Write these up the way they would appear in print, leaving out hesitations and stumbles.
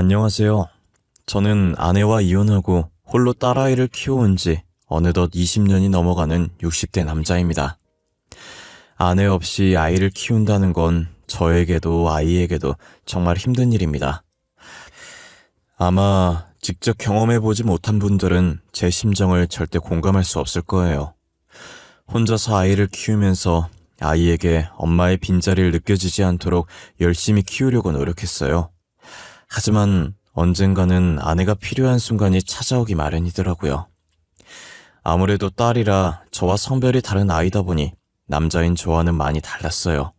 안녕하세요. 저는 아내와 이혼하고 홀로 딸아이를 키워온 지 어느덧 20년이 넘어가는 60대 남자입니다. 아내 없이 아이를 키운다는 건 저에게도 아이에게도 정말 힘든 일입니다. 아마 직접 경험해보지 못한 분들은 제 심정을 절대 공감할 수 없을 거예요. 혼자서 아이를 키우면서 아이에게 엄마의 빈자리를 느껴지지 않도록 열심히 키우려고 노력했어요. 하지만 언젠가는 아내가 필요한 순간이 찾아오기 마련이더라고요. 아무래도 딸이라 저와 성별이 다른 아이다 보니 남자인 저와는 많이 달랐어요.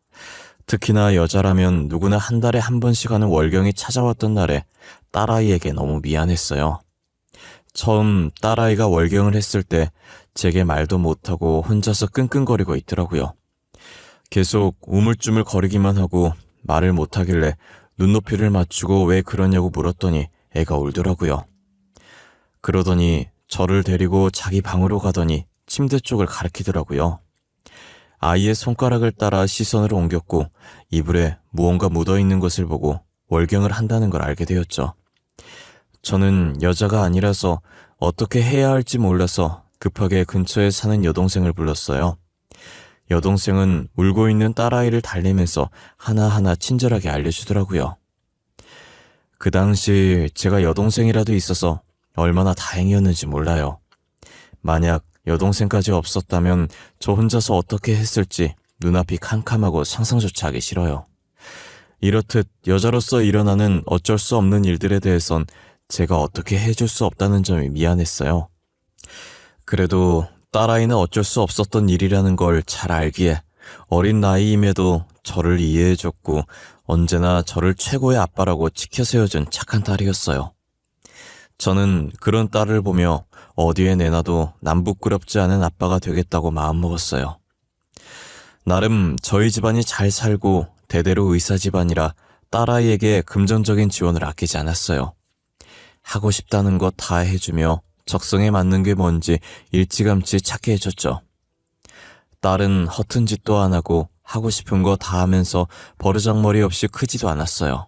특히나 여자라면 누구나 한 달에 한 번씩 하는 월경이 찾아왔던 날에 딸아이에게 너무 미안했어요. 처음 딸아이가 월경을 했을 때 제게 말도 못하고 혼자서 끙끙거리고 있더라고요. 계속 우물쭈물 거리기만 하고 말을 못하길래 눈높이를 맞추고 왜 그러냐고 물었더니 애가 울더라고요. 그러더니 저를 데리고 자기 방으로 가더니 침대 쪽을 가리키더라고요. 아이의 손가락을 따라 시선을 옮겼고 이불에 무언가 묻어있는 것을 보고 월경을 한다는 걸 알게 되었죠. 저는 여자가 아니라서 어떻게 해야 할지 몰라서 급하게 근처에 사는 여동생을 불렀어요. 여동생은 울고 있는 딸아이를 달래면서 하나하나 친절하게 알려주더라고요. 그 당시 제가 여동생이라도 있어서 얼마나 다행이었는지 몰라요. 만약 여동생까지 없었다면 저 혼자서 어떻게 했을지 눈앞이 캄캄하고 상상조차 하기 싫어요. 이렇듯 여자로서 일어나는 어쩔 수 없는 일들에 대해선 제가 어떻게 해줄 수 없다는 점이 미안했어요. 그래도 딸아이는 어쩔 수 없었던 일이라는 걸 잘 알기에 어린 나이임에도 저를 이해해줬고 언제나 저를 최고의 아빠라고 지켜 세워준 착한 딸이었어요. 저는 그런 딸을 보며 어디에 내놔도 남부끄럽지 않은 아빠가 되겠다고 마음먹었어요. 나름 저희 집안이 잘 살고 대대로 의사 집안이라 딸아이에게 금전적인 지원을 아끼지 않았어요. 하고 싶다는 거 다 해주며 적성에 맞는 게 뭔지 일찌감치 찾게 해줬죠. 딸은 허튼 짓도 안 하고 하고 싶은 거 다 하면서 버르장머리 없이 크지도 않았어요.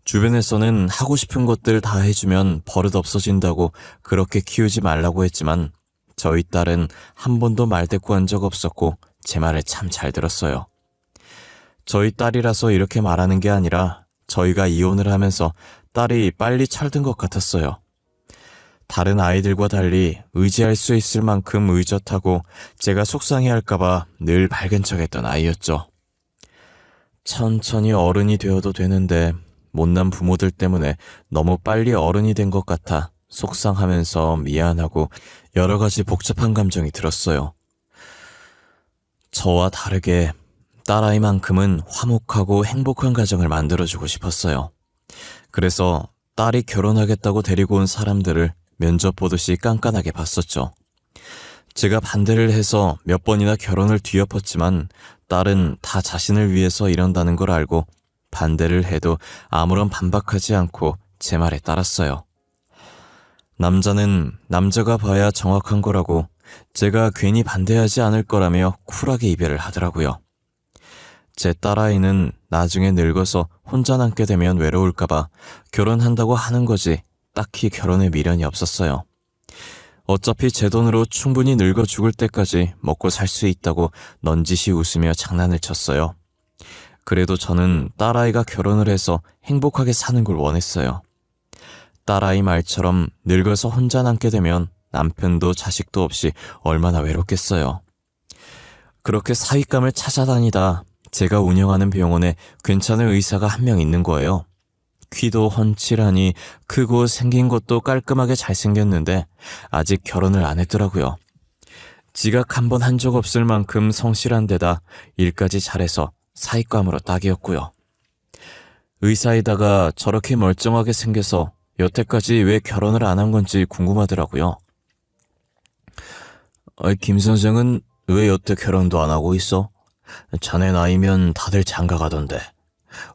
주변에서는 하고 싶은 것들 다 해주면 버릇 없어진다고 그렇게 키우지 말라고 했지만 저희 딸은 한 번도 말대꾸한 적 없었고 제 말을 참 잘 들었어요. 저희 딸이라서 이렇게 말하는 게 아니라 저희가 이혼을 하면서 딸이 빨리 철든 것 같았어요. 다른 아이들과 달리 의지할 수 있을 만큼 의젓하고 제가 속상해할까봐 늘 밝은 척했던 아이였죠. 천천히 어른이 되어도 되는데 못난 부모들 때문에 너무 빨리 어른이 된 것 같아 속상하면서 미안하고 여러 가지 복잡한 감정이 들었어요. 저와 다르게 딸아이만큼은 화목하고 행복한 가정을 만들어주고 싶었어요. 그래서 딸이 결혼하겠다고 데리고 온 사람들을 면접 보듯이 깐깐하게 봤었죠. 제가 반대를 해서 몇 번이나 결혼을 뒤엎었지만 딸은 다 자신을 위해서 이런다는 걸 알고 반대를 해도 아무런 반박하지 않고 제 말에 따랐어요. 남자는 남자가 봐야 정확한 거라고 제가 괜히 반대하지 않을 거라며 쿨하게 이별을 하더라고요. 제 딸아이는 나중에 늙어서 혼자 남게 되면 외로울까봐 결혼한다고 하는 거지 딱히 결혼에 미련이 없었어요. 어차피 제 돈으로 충분히 늙어 죽을 때까지 먹고 살 수 있다고 넌지시 웃으며 장난을 쳤어요. 그래도 저는 딸아이가 결혼을 해서 행복하게 사는 걸 원했어요. 딸아이 말처럼 늙어서 혼자 남게 되면 남편도 자식도 없이 얼마나 외롭겠어요. 그렇게 사윗감을 찾아다니다 제가 운영하는 병원에 괜찮은 의사가 한 명 있는 거예요. 키도 훤칠하니 크고 생긴 것도 깔끔하게 잘생겼는데 아직 결혼을 안 했더라고요. 지각 한 번 한 적 없을 만큼 성실한 데다 일까지 잘해서 사윗감으로 딱이었고요. 의사에다가 저렇게 멀쩡하게 생겨서 여태까지 왜 결혼을 안 한 건지 궁금하더라고요. 김 선생은 왜 여태 결혼도 안 하고 있어? 자네 나이면 다들 장가 가던데.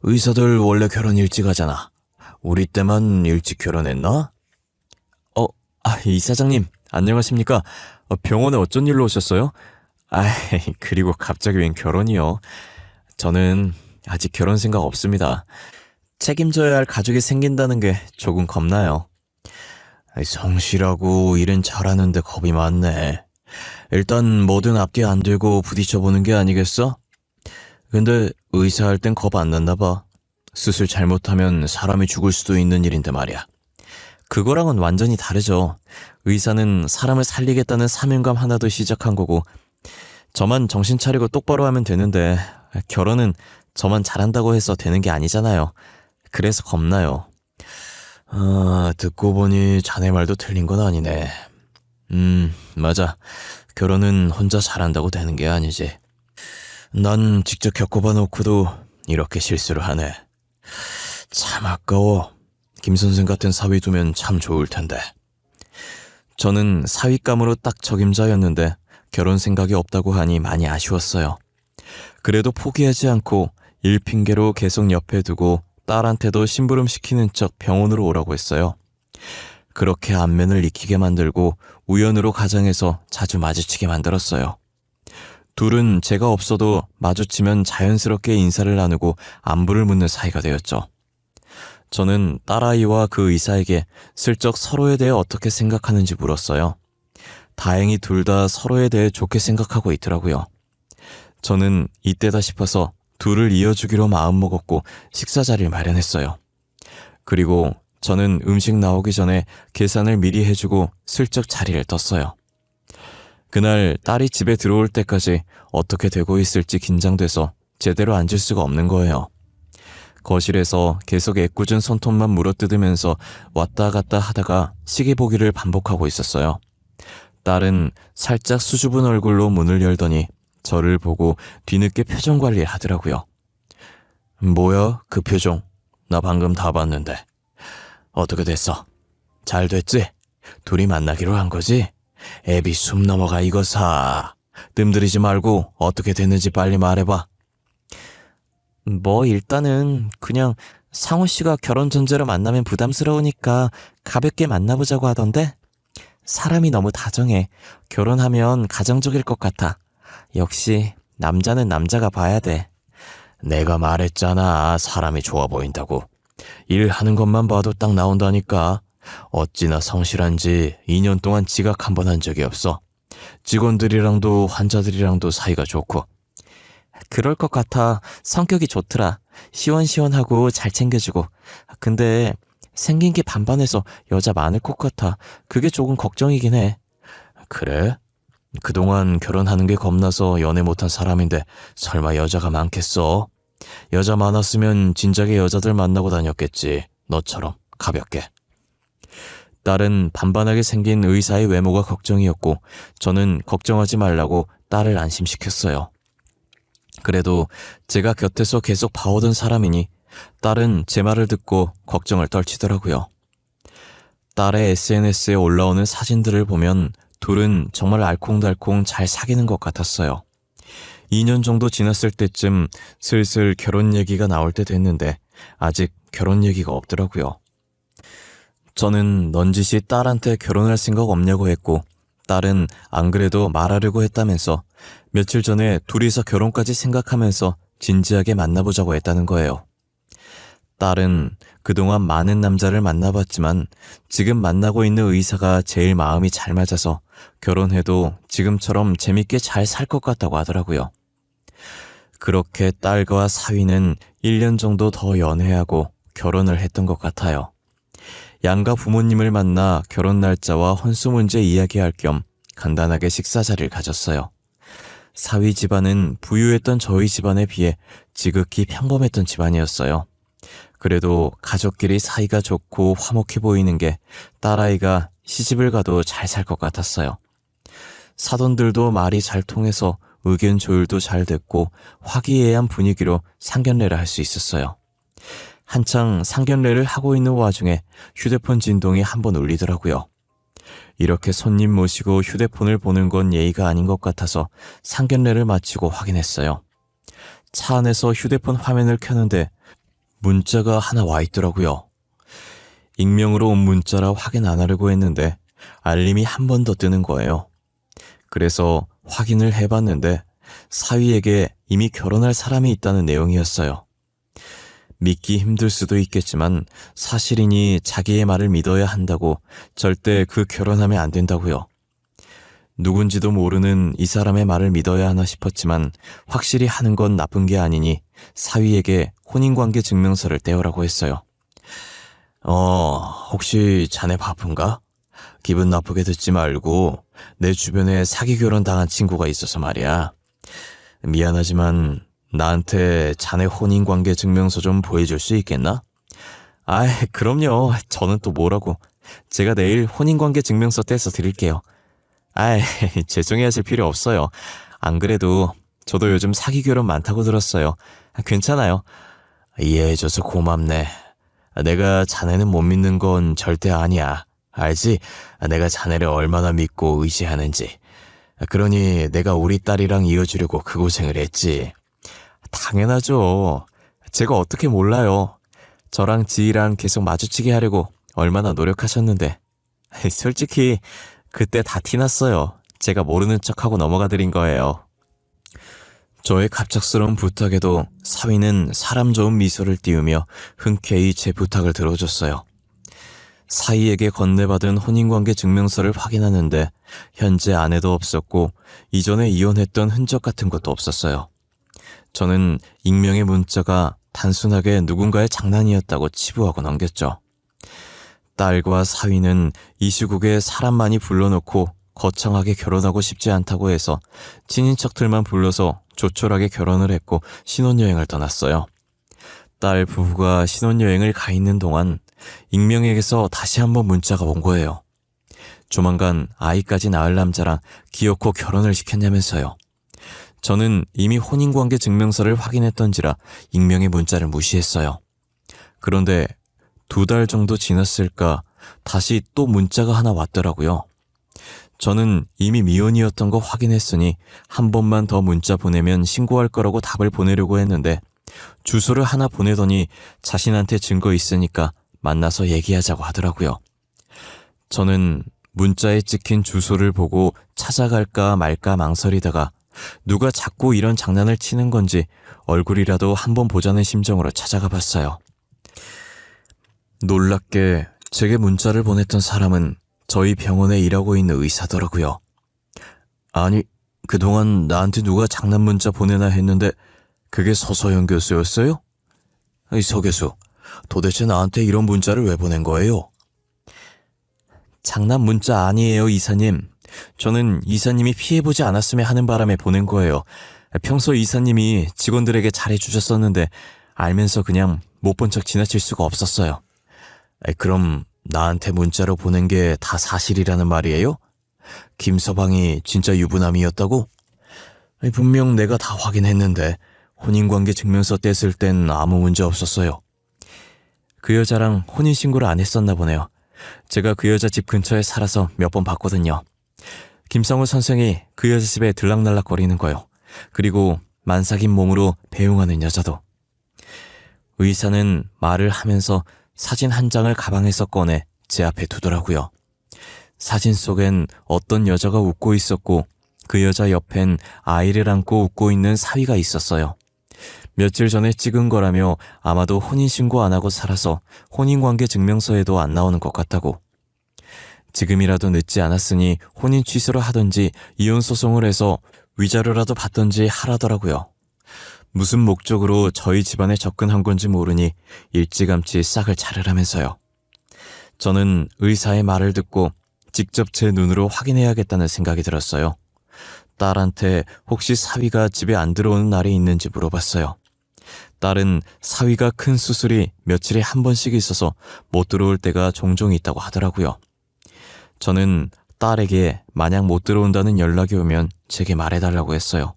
의사들 원래 결혼 일찍 하잖아. 우리 때만 일찍 결혼했나? 이사장님, 안녕하십니까? 병원에 어쩐 일로 오셨어요? 그리고 갑자기 웬 결혼이요? 저는 아직 결혼 생각 없습니다. 책임져야 할 가족이 생긴다는 게 조금 겁나요. 성실하고 일은 잘하는데 겁이 많네. 일단 뭐든 앞뒤 안 들고 부딪혀보는 게 아니겠어? 근데 의사할 땐 겁 안 났나 봐. 수술 잘못하면 사람이 죽을 수도 있는 일인데 말이야. 그거랑은 완전히 다르죠. 의사는 사람을 살리겠다는 사명감 하나도 시작한 거고, 저만 정신 차리고 똑바로 하면 되는데 결혼은 저만 잘한다고 해서 되는 게 아니잖아요. 그래서 겁나요. 듣고 보니 자네 말도 틀린 건 아니네. 맞아. 결혼은 혼자 잘한다고 되는 게 아니지. 난 직접 겪어봐 놓고도 이렇게 실수를 하네. 참 아까워. 김 선생 같은 사위 두면 참 좋을 텐데. 저는 사위감으로 딱 적임자였는데 결혼 생각이 없다고 하니 많이 아쉬웠어요. 그래도 포기하지 않고 일 핑계로 계속 옆에 두고 딸한테도 심부름 시키는 척 병원으로 오라고 했어요. 그렇게 안면을 익히게 만들고 우연으로 가정에서 자주 마주치게 만들었어요. 둘은 제가 없어도 마주치면 자연스럽게 인사를 나누고 안부를 묻는 사이가 되었죠. 저는 딸아이와 그 의사에게 슬쩍 서로에 대해 어떻게 생각하는지 물었어요. 다행히 둘 다 서로에 대해 좋게 생각하고 있더라고요. 저는 이때다 싶어서 둘을 이어주기로 마음먹었고 식사 자리를 마련했어요. 그리고 저는 음식 나오기 전에 계산을 미리 해주고 슬쩍 자리를 떴어요. 그날 딸이 집에 들어올 때까지 어떻게 되고 있을지 긴장돼서 제대로 앉을 수가 없는 거예요. 거실에서 계속 애꿎은 손톱만 물어뜯으면서 왔다 갔다 하다가 시계 보기를 반복하고 있었어요. 딸은 살짝 수줍은 얼굴로 문을 열더니 저를 보고 뒤늦게 표정 관리를 하더라고요. 뭐야, 그 표정? 나 방금 다 봤는데. 어떻게 됐어? 잘 됐지? 둘이 만나기로 한 거지? 애비 숨 넘어가 이거사. 뜸들이지 말고 어떻게 됐는지 빨리 말해봐. 일단은 그냥 상우 씨가 결혼 전제로 만나면 부담스러우니까 가볍게 만나보자고 하던데? 사람이 너무 다정해. 결혼하면 가정적일 것 같아. 역시 남자는 남자가 봐야 돼. 내가 말했잖아. 사람이 좋아 보인다고. 일하는 것만 봐도 딱 나온다니까. 어찌나 성실한지 2년 동안 지각 한 번 한 적이 없어. 직원들이랑도 환자들이랑도 사이가 좋고. 그럴 것 같아. 성격이 좋더라. 시원시원하고 잘 챙겨주고. 근데 생긴 게 반반해서 여자 많을 것 같아. 그게 조금 걱정이긴 해. 그래? 그동안 결혼하는 게 겁나서 연애 못한 사람인데 설마 여자가 많겠어? 여자 많았으면 진작에 여자들 만나고 다녔겠지. 너처럼 가볍게. 딸은 반반하게 생긴 의사의 외모가 걱정이었고 저는 걱정하지 말라고 딸을 안심시켰어요. 그래도 제가 곁에서 계속 봐오던 사람이니 딸은 제 말을 듣고 걱정을 떨치더라고요. 딸의 SNS에 올라오는 사진들을 보면 둘은 정말 알콩달콩 잘 사귀는 것 같았어요. 2년 정도 지났을 때쯤 슬슬 결혼 얘기가 나올 때 됐는데 아직 결혼 얘기가 없더라고요. 저는 넌지시 딸한테 결혼할 생각 없냐고 했고 딸은 안 그래도 말하려고 했다면서 며칠 전에 둘이서 결혼까지 생각하면서 진지하게 만나보자고 했다는 거예요. 딸은 그동안 많은 남자를 만나봤지만 지금 만나고 있는 의사가 제일 마음이 잘 맞아서 결혼해도 지금처럼 재밌게 잘 살 것 같다고 하더라고요. 그렇게 딸과 사위는 1년 정도 더 연애하고 결혼을 했던 것 같아요. 양가 부모님을 만나 결혼 날짜와 혼수 문제 이야기할 겸 간단하게 식사 자리를 가졌어요. 사위 집안은 부유했던 저희 집안에 비해 지극히 평범했던 집안이었어요. 그래도 가족끼리 사이가 좋고 화목해 보이는 게 딸아이가 시집을 가도 잘 살 것 같았어요. 사돈들도 말이 잘 통해서 의견 조율도 잘 됐고 화기애애한 분위기로 상견례를 할 수 있었어요. 한창 상견례를 하고 있는 와중에 휴대폰 진동이 한번 울리더라고요. 이렇게 손님 모시고 휴대폰을 보는 건 예의가 아닌 것 같아서 상견례를 마치고 확인했어요. 차 안에서 휴대폰 화면을 켜는데 문자가 하나 와 있더라고요. 익명으로 온 문자라 확인 안 하려고 했는데 알림이 한 번 더 뜨는 거예요. 그래서 확인을 해봤는데 사위에게 이미 결혼할 사람이 있다는 내용이었어요. 믿기 힘들 수도 있겠지만 사실이니 자기의 말을 믿어야 한다고 절대 그 결혼하면 안 된다고요. 누군지도 모르는 이 사람의 말을 믿어야 하나 싶었지만 확실히 하는 건 나쁜 게 아니니 사위에게 혼인관계 증명서를 떼오라고 했어요. 혹시 자네 바쁜가? 기분 나쁘게 듣지 말고 내 주변에 사기 결혼 당한 친구가 있어서 말이야. 미안하지만 나한테 자네 혼인관계 증명서 좀 보여줄 수 있겠나? 아이, 그럼요. 저는 또 뭐라고. 제가 내일 혼인관계 증명서 떼서 드릴게요. 아이, 죄송해하실 필요 없어요. 안 그래도 저도 요즘 사기 결혼 많다고 들었어요. 괜찮아요. 이해해줘서 고맙네. 내가 자네는 못 믿는 건 절대 아니야. 알지? 내가 자네를 얼마나 믿고 의지하는지. 그러니 내가 우리 딸이랑 이어주려고 그 고생을 했지. 당연하죠. 제가 어떻게 몰라요. 저랑 지희랑 계속 마주치게 하려고 얼마나 노력하셨는데. 솔직히 그때 다 티났어요. 제가 모르는 척하고 넘어가드린 거예요. 저의 갑작스러운 부탁에도 사위는 사람 좋은 미소를 띄우며 흔쾌히 제 부탁을 들어줬어요. 사위에게 건네받은 혼인관계 증명서를 확인하는데 현재 아내도 없었고 이전에 이혼했던 흔적 같은 것도 없었어요. 저는 익명의 문자가 단순하게 누군가의 장난이었다고 치부하고 넘겼죠. 딸과 사위는 이 시국에 사람 많이 불러놓고 거창하게 결혼하고 싶지 않다고 해서 친인척들만 불러서 조촐하게 결혼을 했고 신혼여행을 떠났어요. 딸 부부가 신혼여행을 가 있는 동안 익명에게서 다시 한번 문자가 온 거예요. 조만간 아이까지 낳을 남자랑 기어코 결혼을 시켰냐면서요. 저는 이미 혼인관계 증명서를 확인했던지라 익명의 문자를 무시했어요. 그런데 2달 정도 지났을까 다시 또 문자가 하나 왔더라고요. 저는 이미 미혼이었던 거 확인했으니 한 번만 더 문자 보내면 신고할 거라고 답을 보내려고 했는데 주소를 하나 보내더니 자신한테 증거 있으니까 만나서 얘기하자고 하더라고요. 저는 문자에 찍힌 주소를 보고 찾아갈까 말까 망설이다가 누가 자꾸 이런 장난을 치는 건지 얼굴이라도 한번 보자는 심정으로 찾아가 봤어요. 놀랍게 제게 문자를 보냈던 사람은 저희 병원에 일하고 있는 의사더라고요. 아니, 그동안 나한테 누가 장난 문자 보내나 했는데 그게 서서연 교수였어요? 서 교수, 도대체 나한테 이런 문자를 왜 보낸 거예요? 장난 문자 아니에요, 이사님. 저는 이사님이 피해보지 않았으면 하는 바람에 보낸 거예요. 평소 이사님이 직원들에게 잘해주셨었는데 알면서 그냥 못 본 척 지나칠 수가 없었어요. 그럼 나한테 문자로 보낸 게 다 사실이라는 말이에요? 김서방이 진짜 유부남이었다고? 분명 내가 다 확인했는데 혼인관계 증명서 뗐을 땐 아무 문제 없었어요. 그 여자랑 혼인신고를 안 했었나 보네요. 제가 그 여자 집 근처에 살아서 몇 번 봤거든요. 김성우 선생이 그 여자 집에 들락날락 거리는 거요. 그리고 만삭인 몸으로 배웅하는 여자도. 의사는 말을 하면서 사진 한 장을 가방에서 꺼내 제 앞에 두더라고요. 사진 속엔 어떤 여자가 웃고 있었고 그 여자 옆엔 아이를 안고 웃고 있는 사위가 있었어요. 며칠 전에 찍은 거라며 아마도 혼인신고 안 하고 살아서 혼인관계 증명서에도 안 나오는 것 같다고. 지금이라도 늦지 않았으니 혼인 취소를 하든지 이혼 소송을 해서 위자료라도 받든지 하라더라고요. 무슨 목적으로 저희 집안에 접근한 건지 모르니 일찌감치 싹을 자르라면서요. 저는 의사의 말을 듣고 직접 제 눈으로 확인해야겠다는 생각이 들었어요. 딸한테 혹시 사위가 집에 안 들어오는 날이 있는지 물어봤어요. 딸은 사위가 큰 수술이 며칠에 한 번씩 있어서 못 들어올 때가 종종 있다고 하더라고요. 저는 딸에게 만약 못 들어온다는 연락이 오면 제게 말해달라고 했어요.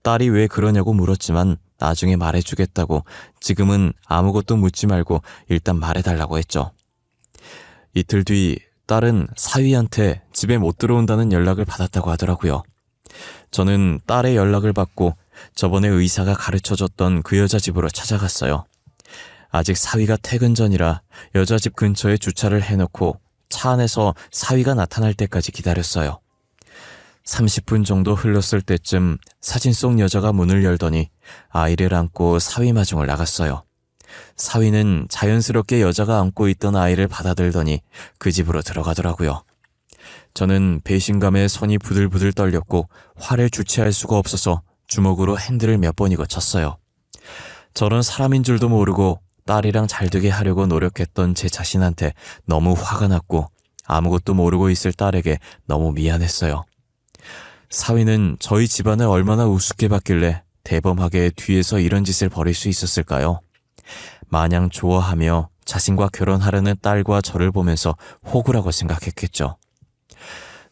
딸이 왜 그러냐고 물었지만 나중에 말해주겠다고 지금은 아무것도 묻지 말고 일단 말해달라고 했죠. 이틀 뒤 딸은 사위한테 집에 못 들어온다는 연락을 받았다고 하더라고요. 저는 딸의 연락을 받고 저번에 의사가 가르쳐줬던 그 여자 집으로 찾아갔어요. 아직 사위가 퇴근 전이라 여자 집 근처에 주차를 해놓고 차 안에서 사위가 나타날 때까지 기다렸어요. 30분 정도 흘렀을 때쯤 사진 속 여자가 문을 열더니 아이를 안고 사위 마중을 나갔어요. 사위는 자연스럽게 여자가 안고 있던 아이를 받아들더니 그 집으로 들어가더라고요. 저는 배신감에 손이 부들부들 떨렸고 화를 주체할 수가 없어서 주먹으로 핸들을 몇 번이고 쳤어요. 저런 사람인 줄도 모르고 딸이랑 잘 되게 하려고 노력했던 제 자신한테 너무 화가 났고 아무것도 모르고 있을 딸에게 너무 미안했어요. 사위는 저희 집안을 얼마나 우습게 봤길래 대범하게 뒤에서 이런 짓을 벌일 수 있었을까요? 마냥 좋아하며 자신과 결혼하려는 딸과 저를 보면서 호구라고 생각했겠죠.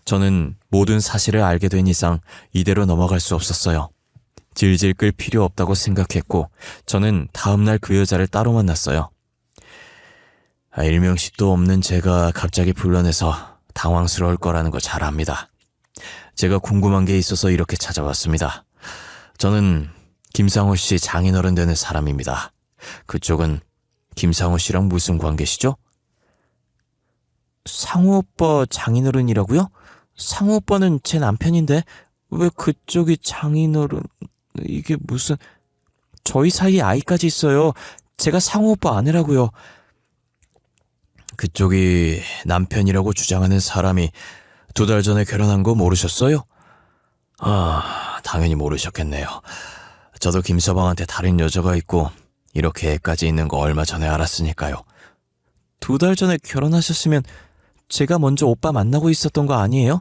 저는 모든 사실을 알게 된 이상 이대로 넘어갈 수 없었어요. 질질 끌 필요 없다고 생각했고 저는 다음날 그 여자를 따로 만났어요. 일명식도 없는 제가 갑자기 불러내서 당황스러울 거라는 거 잘 압니다. 제가 궁금한 게 있어서 이렇게 찾아왔습니다. 저는 김상호 씨 장인어른 되는 사람입니다. 그쪽은 김상호 씨랑 무슨 관계시죠? 상호 오빠 장인어른이라고요? 상호 오빠는 제 남편인데 왜 그쪽이 장인어른... 이게 무슨... 저희 사이에 아이까지 있어요. 제가 상호 오빠 아내라고요. 그쪽이 남편이라고 주장하는 사람이 2달 전에 결혼한 거 모르셨어요? 당연히 모르셨겠네요. 저도 김서방한테 다른 여자가 있고 이렇게 애까지 있는 거 얼마 전에 알았으니까요. 2달 전에 결혼하셨으면 제가 먼저 오빠 만나고 있었던 거 아니에요?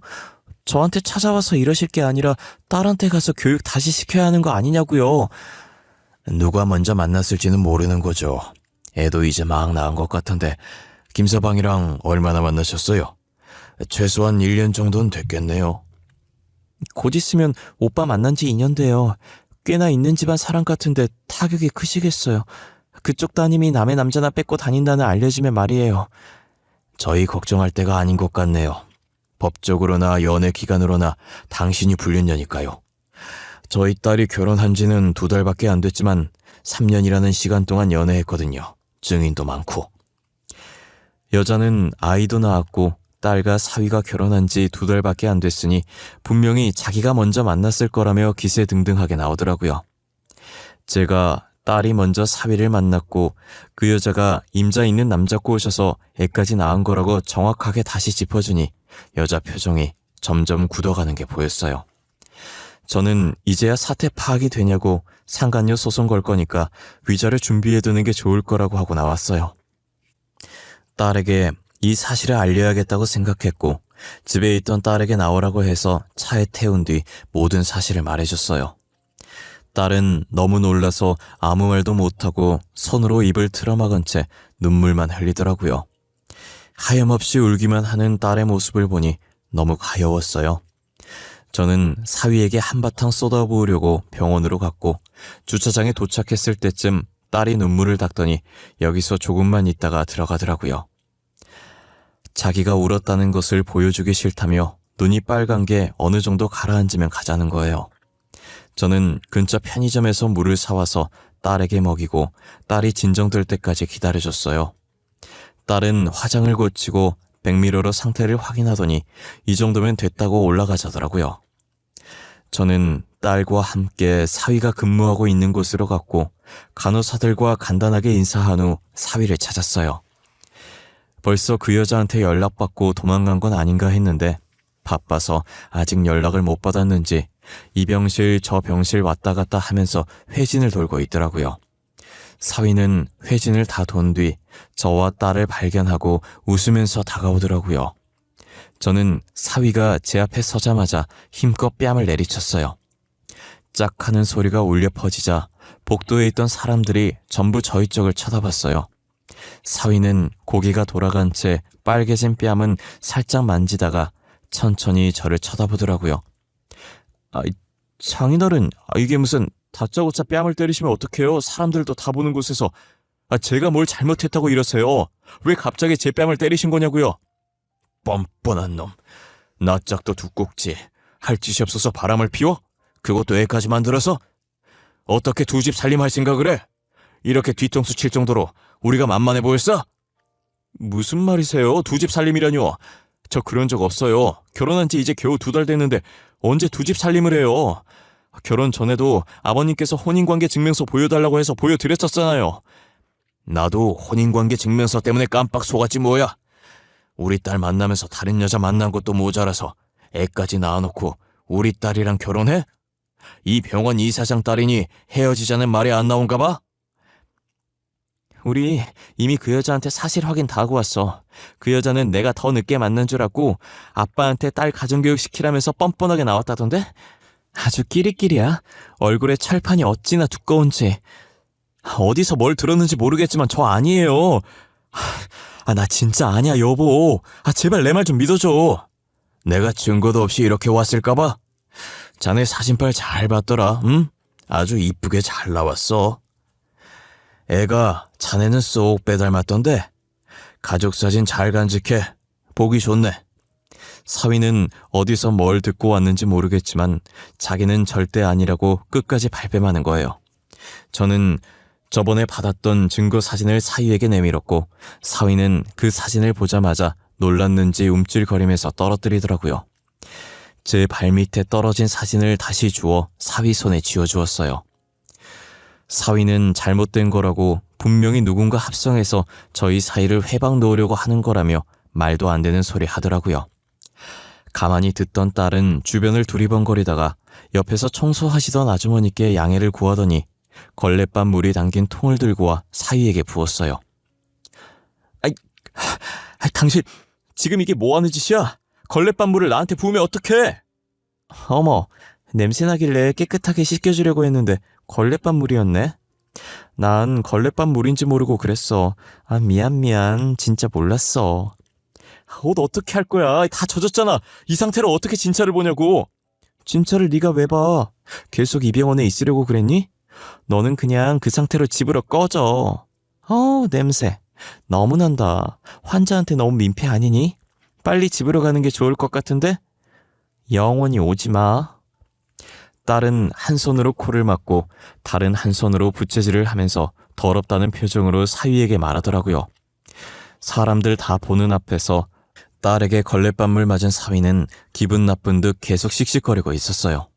저한테 찾아와서 이러실 게 아니라 딸한테 가서 교육 다시 시켜야 하는 거 아니냐고요. 누가 먼저 만났을지는 모르는 거죠. 애도 이제 막 낳은 것 같은데 김서방이랑 얼마나 만나셨어요? 최소한 1년 정도는 됐겠네요. 곧 있으면 오빠 만난 지 2년 돼요. 꽤나 있는 집안 사람 같은데 타격이 크시겠어요. 그쪽 따님이 남의 남자나 뺏고 다닌다는 알려지면 말이에요. 저희 걱정할 때가 아닌 것 같네요. 법적으로나 연애 기간으로나 당신이 불륜녀니까요. 저희 딸이 결혼한 지는 2달밖에 안 됐지만 3년이라는 시간 동안 연애했거든요. 증인도 많고. 여자는 아이도 낳았고 딸과 사위가 결혼한 지 2달밖에 안 됐으니 분명히 자기가 먼저 만났을 거라며 기세등등하게 나오더라고요. 제가 딸이 먼저 사위를 만났고 그 여자가 임자 있는 남자 꼬셔서 애까지 낳은 거라고 정확하게 다시 짚어주니 여자 표정이 점점 굳어가는 게 보였어요. 저는 이제야 사태 파악이 되냐고 상간녀 소송 걸 거니까 위자료 준비해두는 게 좋을 거라고 하고 나왔어요. 딸에게 이 사실을 알려야겠다고 생각했고 집에 있던 딸에게 나오라고 해서 차에 태운 뒤 모든 사실을 말해줬어요. 딸은 너무 놀라서 아무 말도 못하고 손으로 입을 틀어막은 채 눈물만 흘리더라고요. 하염없이 울기만 하는 딸의 모습을 보니 너무 가여웠어요. 저는 사위에게 한바탕 쏟아부으려고 병원으로 갔고 주차장에 도착했을 때쯤 딸이 눈물을 닦더니 여기서 조금만 있다가 들어가더라고요. 자기가 울었다는 것을 보여주기 싫다며 눈이 빨간 게 어느 정도 가라앉으면 가자는 거예요. 저는 근처 편의점에서 물을 사와서 딸에게 먹이고 딸이 진정될 때까지 기다려줬어요. 딸은 화장을 고치고 백미러로 상태를 확인하더니 이 정도면 됐다고 올라가자더라고요. 저는 딸과 함께 사위가 근무하고 있는 곳으로 갔고 간호사들과 간단하게 인사한 후 사위를 찾았어요. 벌써 그 여자한테 연락받고 도망간 건 아닌가 했는데 바빠서 아직 연락을 못 받았는지 이 병실 저 병실 왔다 갔다 하면서 회진을 돌고 있더라고요. 사위는 회진을 다 돈 뒤 저와 딸을 발견하고 웃으면서 다가오더라고요. 저는 사위가 제 앞에 서자마자 힘껏 뺨을 내리쳤어요. 짝 하는 소리가 울려 퍼지자 복도에 있던 사람들이 전부 저희 쪽을 쳐다봤어요. 사위는 고개가 돌아간 채 빨개진 뺨은 살짝 만지다가 천천히 저를 쳐다보더라고요. 장인어른, 이게 무슨 다짜고짜 뺨을 때리시면 어떡해요? 사람들도 다 보는 곳에서. 제가 뭘 잘못했다고 이러세요? 왜 갑자기 제 뺨을 때리신 거냐고요? 뻔뻔한 놈. 나 짝도 두껍지. 할 짓이 없어서 바람을 피워? 그것도 애까지 만들어서? 어떻게 두 집 살림할 생각을 해? 이렇게 뒤통수 칠 정도로 우리가 만만해 보였어? 무슨 말이세요? 두 집 살림이라뇨? 저 그런 적 없어요. 결혼한 지 이제 겨우 2달 됐는데 언제 두 집 살림을 해요? 결혼 전에도 아버님께서 혼인관계 증명서 보여달라고 해서 보여드렸었잖아요. 나도 혼인관계 증명서 때문에 깜빡 속았지 뭐야. 우리 딸 만나면서 다른 여자 만난 것도 모자라서 애까지 낳아놓고 우리 딸이랑 결혼해? 이 병원 이사장 딸이니 헤어지자는 말이 안 나온가 봐? 우리 이미 그 여자한테 사실 확인 다 하고 왔어. 그 여자는 내가 더 늦게 만난 줄 알고 아빠한테 딸 가정교육 시키라면서 뻔뻔하게 나왔다던데? 아주 끼리끼리야. 얼굴에 철판이 어찌나 두꺼운지. 어디서 뭘 들었는지 모르겠지만 저 아니에요. 나 진짜 아니야, 여보. 제발 내 말 좀 믿어줘. 내가 증거도 없이 이렇게 왔을까봐? 자네 사진빨 잘 봤더라, 응? 아주 이쁘게 잘 나왔어. 애가 자네는 쏙 빼닮았던데? 가족 사진 잘 간직해. 보기 좋네. 사위는 어디서 뭘 듣고 왔는지 모르겠지만 자기는 절대 아니라고 끝까지 발뺌하는 거예요. 저는 저번에 받았던 증거 사진을 사위에게 내밀었고 사위는 그 사진을 보자마자 놀랐는지 움찔거리면서 떨어뜨리더라고요. 제 발밑에 떨어진 사진을 다시 주워 사위 손에 쥐어주었어요. 사위는 잘못된 거라고 분명히 누군가 합성해서 저희 사이를 회방 놓으려고 하는 거라며 말도 안 되는 소리 하더라고요. 가만히 듣던 딸은 주변을 두리번거리다가 옆에서 청소하시던 아주머니께 양해를 구하더니 걸레밥 물이 담긴 통을 들고 와 사위에게 부었어요. 당신 지금 이게 뭐하는 짓이야? 걸레밥 물을 나한테 부으면 어떡해? 어머, 냄새나길래 깨끗하게 씻겨주려고 했는데 걸레밥 물이었네? 난 걸레밥 물인지 모르고 그랬어. 미안. 진짜 몰랐어. 옷 어떻게 할 거야? 다 젖었잖아. 이 상태로 어떻게 진짜를 보냐고. 진짜를 네가 왜 봐? 계속 이 병원에 있으려고 그랬니? 너는 그냥 그 상태로 집으로 꺼져. 냄새. 너무 난다. 환자한테 너무 민폐 아니니? 빨리 집으로 가는 게 좋을 것 같은데? 영원히 오지 마. 딸은 한 손으로 코를 막고 다른 한 손으로 부채질을 하면서 더럽다는 표정으로 사위에게 말하더라고요. 사람들 다 보는 앞에서 딸에게 걸레밥물 맞은 사위는 기분 나쁜 듯 계속 씩씩거리고 있었어요.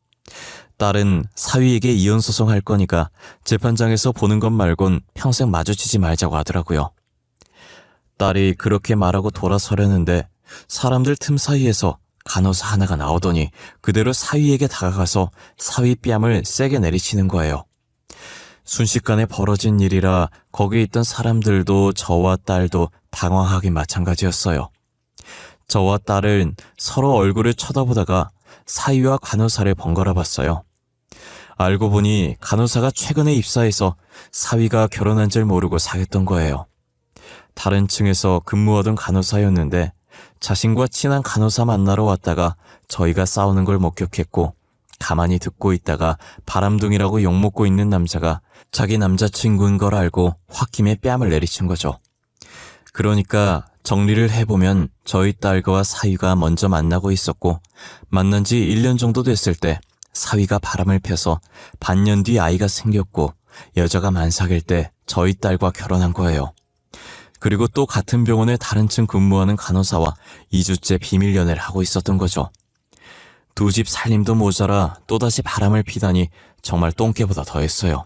딸은 사위에게 이혼소송할 거니까 재판장에서 보는 것 말곤 평생 마주치지 말자고 하더라고요. 딸이 그렇게 말하고 돌아서려는데 사람들 틈 사이에서 간호사 하나가 나오더니 그대로 사위에게 다가가서 사위 뺨을 세게 내리치는 거예요. 순식간에 벌어진 일이라 거기에 있던 사람들도 저와 딸도 당황하기 마찬가지였어요. 저와 딸은 서로 얼굴을 쳐다보다가 사위와 간호사를 번갈아 봤어요. 알고 보니 간호사가 최근에 입사해서 사위가 결혼한 줄 모르고 사귀었던 거예요. 다른 층에서 근무하던 간호사였는데 자신과 친한 간호사 만나러 왔다가 저희가 싸우는 걸 목격했고 가만히 듣고 있다가 바람둥이라고 욕먹고 있는 남자가 자기 남자친구인 걸 알고 홧김에 뺨을 내리친 거죠. 그러니까 정리를 해보면 저희 딸과 사위가 먼저 만나고 있었고 만난 지 1년 정도 됐을 때 사위가 바람을 펴서 반년 뒤 아이가 생겼고 여자가 만삭일 때 저희 딸과 결혼한 거예요. 그리고 또 같은 병원에 다른 층 근무하는 간호사와 2주째 비밀 연애를 하고 있었던 거죠. 두 집 살림도 모자라 또다시 바람을 피다니 정말 똥개보다 더했어요.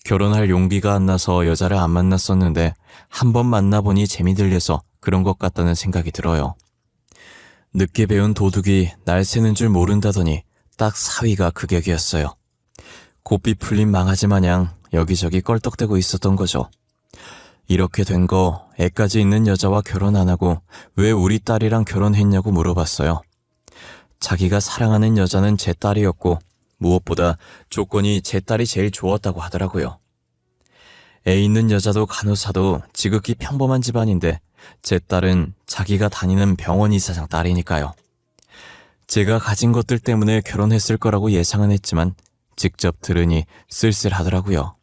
결혼할 용기가 안 나서 여자를 안 만났었는데 한 번 만나보니 재미 들려서 그런 것 같다는 생각이 들어요. 늦게 배운 도둑이 날 새는 줄 모른다더니 딱 사위가 그 격이었어요. 고삐 풀린 망아지 마냥 여기저기 껄떡대고 있었던 거죠. 이렇게 된 거 애까지 있는 여자와 결혼 안 하고 왜 우리 딸이랑 결혼했냐고 물어봤어요. 자기가 사랑하는 여자는 제 딸이었고 무엇보다 조건이 제 딸이 제일 좋았다고 하더라고요. 애 있는 여자도 간호사도 지극히 평범한 집안인데 제 딸은 자기가 다니는 병원 이사장 딸이니까요. 제가 가진 것들 때문에 결혼했을 거라고 예상은 했지만 직접 들으니 쓸쓸하더라고요.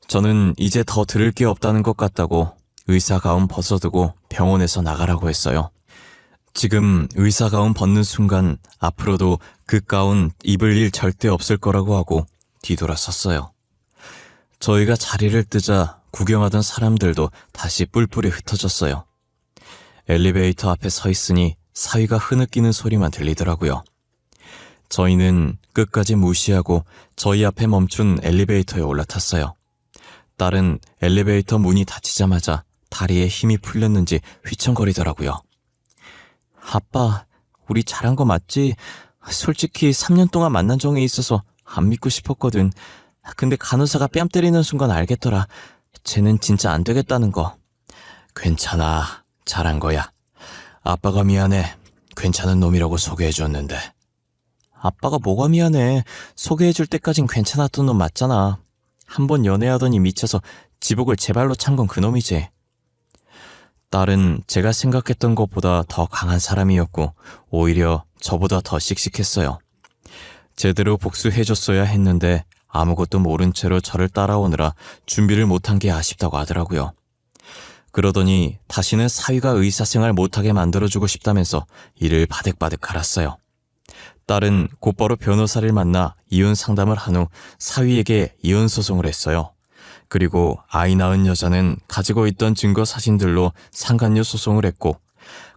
저는 이제 더 들을 게 없다는 것 같다고 의사 가운 벗어두고 병원에서 나가라고 했어요. 지금 의사 가운 벗는 순간 앞으로도 그 가운 입을 일 절대 없을 거라고 하고 뒤돌아섰어요. 저희가 자리를 뜨자 구경하던 사람들도 다시 뿔뿔이 흩어졌어요. 엘리베이터 앞에 서 있으니 사위가 흐느끼는 소리만 들리더라고요. 저희는 끝까지 무시하고 저희 앞에 멈춘 엘리베이터에 올라탔어요. 딸은 엘리베이터 문이 닫히자마자 다리에 힘이 풀렸는지 휘청거리더라고요. 아빠, 우리 잘한 거 맞지? 솔직히 3년 동안 만난 적이 있어서 안 믿고 싶었거든. 근데 간호사가 뺨 때리는 순간 알겠더라. 쟤는 진짜 안 되겠다는 거. 괜찮아. 잘한 거야. 아빠가 미안해. 괜찮은 놈이라고 소개해줬는데. 아빠가 뭐가 미안해. 소개해줄 때까진 괜찮았던 놈 맞잖아. 한 번 연애하더니 미쳐서 지복을 제 발로 찬 건 그놈이지. 딸은 제가 생각했던 것보다 더 강한 사람이었고 오히려 저보다 더 씩씩했어요. 제대로 복수해줬어야 했는데 아무것도 모른 채로 저를 따라오느라 준비를 못한 게 아쉽다고 하더라고요. 그러더니 다시는 사위가 의사생활 못하게 만들어주고 싶다면서 이를 바득바득 갈았어요. 딸은 곧바로 변호사를 만나 이혼 상담을 한 후 사위에게 이혼 소송을 했어요. 그리고 아이 낳은 여자는 가지고 있던 증거 사진들로 상간녀 소송을 했고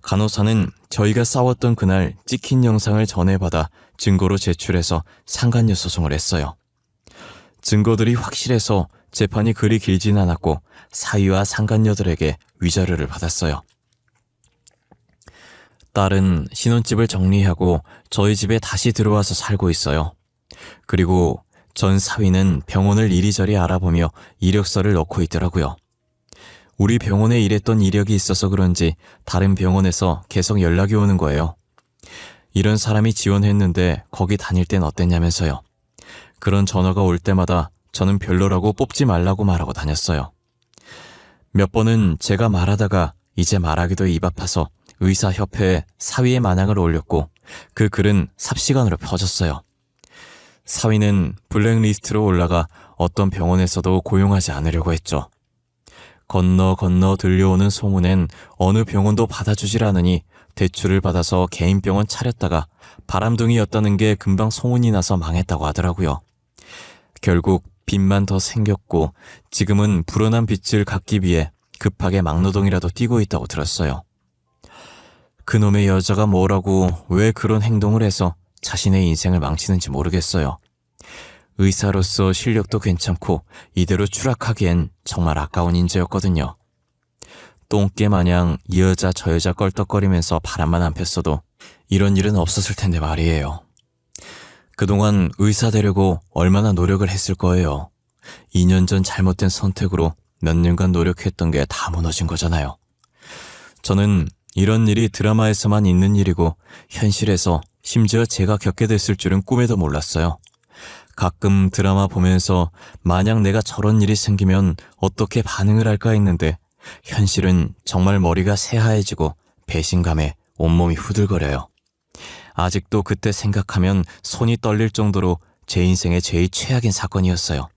간호사는 저희가 싸웠던 그날 찍힌 영상을 전해받아 증거로 제출해서 상간녀 소송을 했어요. 증거들이 확실해서 재판이 그리 길진 않았고 사위와 상간녀들에게 위자료를 받았어요. 딸은 신혼집을 정리하고 저희 집에 다시 들어와서 살고 있어요. 그리고 전 사위는 병원을 이리저리 알아보며 이력서를 넣고 있더라고요. 우리 병원에 일했던 이력이 있어서 그런지 다른 병원에서 계속 연락이 오는 거예요. 이런 사람이 지원했는데 거기 다닐 땐 어땠냐면서요. 그런 전화가 올 때마다 저는 별로라고 뽑지 말라고 말하고 다녔어요. 몇 번은 제가 말하다가 이제 말하기도 입 아파서 의사협회에 사위의 만행을 올렸고 그 글은 삽시간으로 퍼졌어요. 사위는 블랙리스트로 올라가 어떤 병원에서도 고용하지 않으려고 했죠. 건너 들려오는 소문엔 어느 병원도 받아주질 않으니 대출을 받아서 개인 병원 차렸다가 바람둥이였다는 게 금방 소문이 나서 망했다고 하더라고요. 결국 빚만 더 생겼고 지금은 불어난 빚을 갚기 위해 급하게 막노동이라도 뛰고 있다고 들었어요. 그놈의 여자가 뭐라고 왜 그런 행동을 해서 자신의 인생을 망치는지 모르겠어요. 의사로서 실력도 괜찮고 이대로 추락하기엔 정말 아까운 인재였거든요. 똥개 마냥 이 여자 저 여자 껄떡거리면서 바람만 안 폈어도 이런 일은 없었을 텐데 말이에요. 그동안 의사 되려고 얼마나 노력을 했을 거예요. 2년 전 잘못된 선택으로 몇 년간 노력했던 게 다 무너진 거잖아요. 저는 이런 일이 드라마에서만 있는 일이고 현실에서 심지어 제가 겪게 됐을 줄은 꿈에도 몰랐어요. 가끔 드라마 보면서 만약 내가 저런 일이 생기면 어떻게 반응을 할까 했는데 현실은 정말 머리가 새하얘지고 배신감에 온몸이 후들거려요. 아직도 그때 생각하면 손이 떨릴 정도로 제 인생의 제일 최악인 사건이었어요.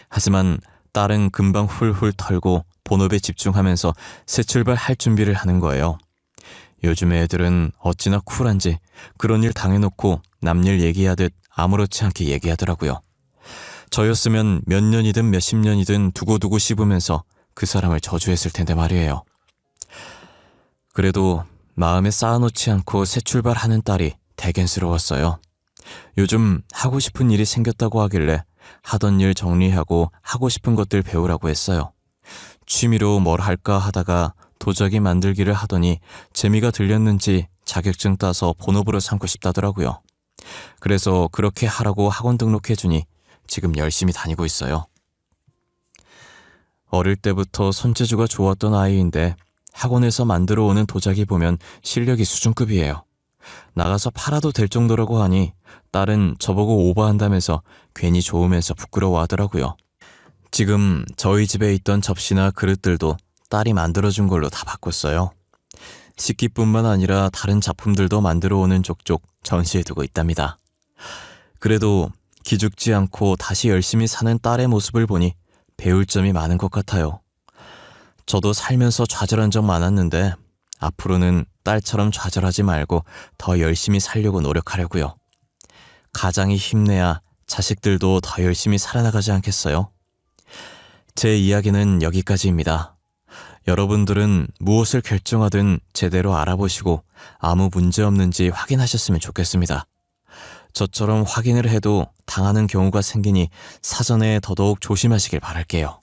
하지만 딸은 금방 훌훌 털고 본업에 집중하면서 새 출발할 준비를 하는 거예요. 요즘 애들은 어찌나 쿨한지 그런 일 당해놓고 남일 얘기하듯 아무렇지 않게 얘기하더라고요. 저였으면 몇 년이든 몇십 년이든 두고두고 씹으면서 그 사람을 저주했을 텐데 말이에요. 그래도 마음에 쌓아놓지 않고 새 출발하는 딸이 대견스러웠어요. 요즘 하고 싶은 일이 생겼다고 하길래 하던 일 정리하고 하고 싶은 것들 배우라고 했어요. 취미로 뭘 할까 하다가 도자기 만들기를 하더니 재미가 들렸는지 자격증 따서 본업으로 삼고 싶다더라고요. 그래서 그렇게 하라고 학원 등록해주니 지금 열심히 다니고 있어요. 어릴 때부터 손재주가 좋았던 아이인데 학원에서 만들어 오는 도자기 보면 실력이 수준급이에요. 나가서 팔아도 될 정도라고 하니 딸은 저보고 오버한다면서 괜히 좋으면서 부끄러워하더라고요. 지금 저희 집에 있던 접시나 그릇들도 딸이 만들어준 걸로 다 바꿨어요. 식기뿐만 아니라 다른 작품들도 만들어 오는 족족 전시해두고 있답니다. 그래도 기죽지 않고 다시 열심히 사는 딸의 모습을 보니 배울 점이 많은 것 같아요. 저도 살면서 좌절한 적 많았는데 앞으로는 딸처럼 좌절하지 말고 더 열심히 살려고 노력하려고요. 가장이 힘내야 자식들도 더 열심히 살아나가지 않겠어요? 제 이야기는 여기까지입니다. 여러분들은 무엇을 결정하든 제대로 알아보시고 아무 문제 없는지 확인하셨으면 좋겠습니다. 저처럼 확인을 해도 당하는 경우가 생기니 사전에 더더욱 조심하시길 바랄게요.